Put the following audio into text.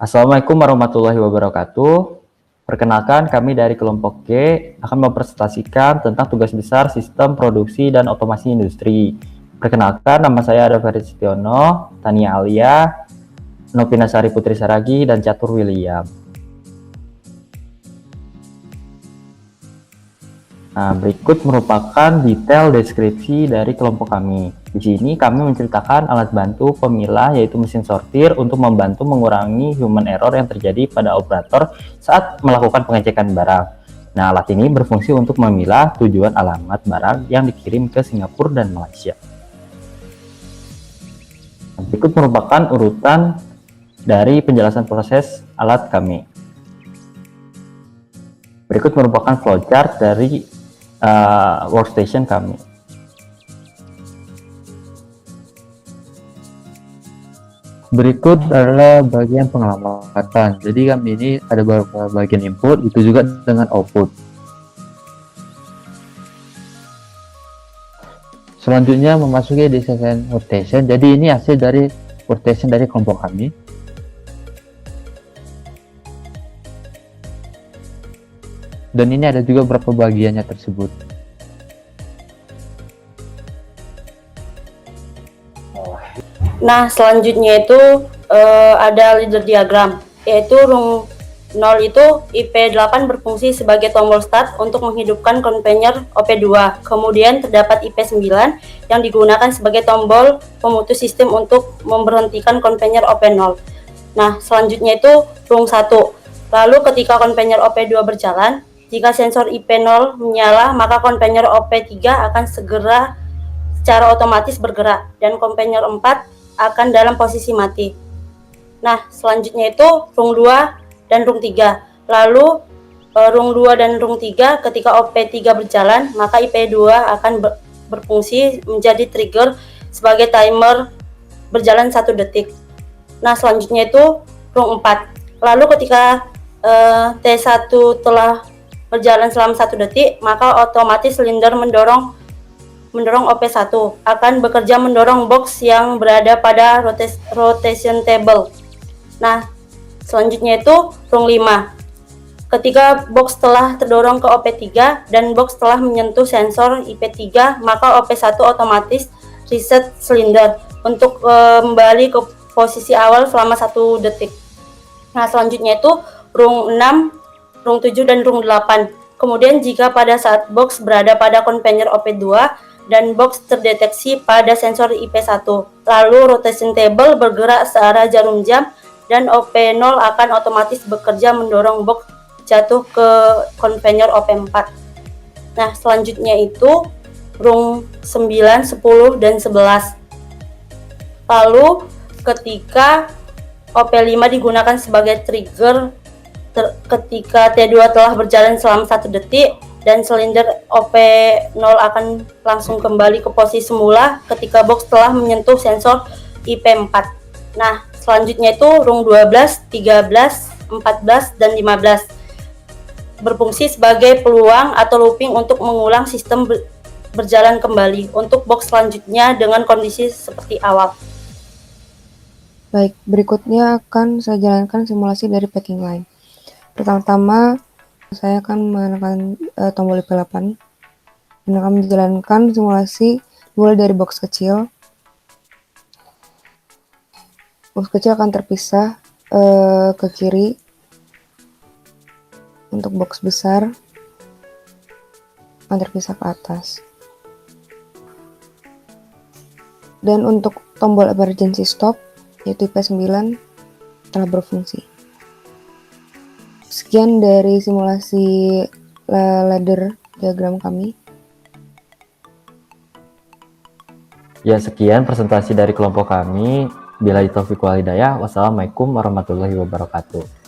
Assalamualaikum warahmatullahi wabarakatuh. Perkenalkan, kami dari kelompok G akan mempresentasikan tentang tugas besar sistem produksi dan otomasi industri. Perkenalkan, nama saya Ada Farid Setiono, Tania Alia, Nopinasari Putri Saragi, dan Catur William. Nah, berikut merupakan detail deskripsi dari kelompok kami. Di sini kami menceritakan alat bantu pemilah yaitu mesin sortir untuk membantu mengurangi human error yang terjadi pada operator saat melakukan pengecekan barang. Nah, alat ini berfungsi untuk memilah tujuan alamat barang yang dikirim ke Singapura dan Malaysia. Berikut merupakan urutan dari penjelasan proses alat kami. Berikut merupakan flowchart dari workstation kami. Berikut adalah bagian pengamatan. Jadi kami ini ada beberapa bagian input, itu juga dengan output. Selanjutnya memasuki desain workstation. Jadi ini hasil dari workstation dari kelompok kami. Dan ini ada juga beberapa bagiannya tersebut. Nah, selanjutnya itu ada leader diagram, yaitu room 0 itu IP8 berfungsi sebagai tombol start untuk menghidupkan konveyor OP2. Kemudian terdapat IP9 yang digunakan sebagai tombol pemutus sistem untuk memberhentikan konveyor OP0. Nah, selanjutnya itu room 1. Lalu ketika konveyor OP2 berjalan, jika sensor IP0 menyala, maka konveyor OP3 akan segera secara otomatis bergerak dan konveyor 4 akan dalam posisi mati. Nah, selanjutnya itu rung 2 dan rung 3. Lalu rung 2 dan rung 3 ketika OP3 berjalan, maka IP2 akan berfungsi menjadi trigger sebagai timer berjalan 1 detik. Nah, selanjutnya itu rung 4. Lalu ketika T1 telah berjalan selama 1 detik, maka otomatis silinder mendorong OP1 akan bekerja mendorong box yang berada pada rotation table. Nah, selanjutnya itu rung 5. Ketika box telah terdorong ke OP3 dan box telah menyentuh sensor IP3, maka OP1 otomatis reset silinder untuk kembali ke posisi awal selama 1 detik. Nah, selanjutnya itu rung 6, rung 7 dan rung 8. Kemudian jika pada saat box berada pada konveyor OP2 dan box terdeteksi pada sensor IP1, lalu rotation table bergerak searah jarum jam dan OP0 akan otomatis bekerja mendorong box jatuh ke konveyor OP4. Nah, selanjutnya itu rung 9, 10 dan 11. Lalu ketika OP5 digunakan sebagai trigger ketika T2 telah berjalan selama 1 detik dan silinder OP0 akan langsung kembali ke posisi semula ketika box telah menyentuh sensor IP4. Nah, selanjutnya itu rung 12, 13, 14 dan 15 berfungsi sebagai peluang atau looping untuk mengulang sistem berjalan kembali untuk box selanjutnya dengan kondisi seperti awal. Baik, berikutnya akan saya jalankan simulasi dari packing line. Pertama-tama, saya akan menekan tombol IP8 dan akan menjalankan simulasi mulai dari box kecil. Box kecil akan terpisah ke kiri. Untuk box besar akan terpisah ke atas. Dan untuk tombol emergency stop, yaitu IP9, telah berfungsi. Sekian dari simulasi ladder diagram kami. Ya, sekian presentasi dari kelompok kami. Billahi taufiq wal hidayah. Wassalamualaikum warahmatullahi wabarakatuh.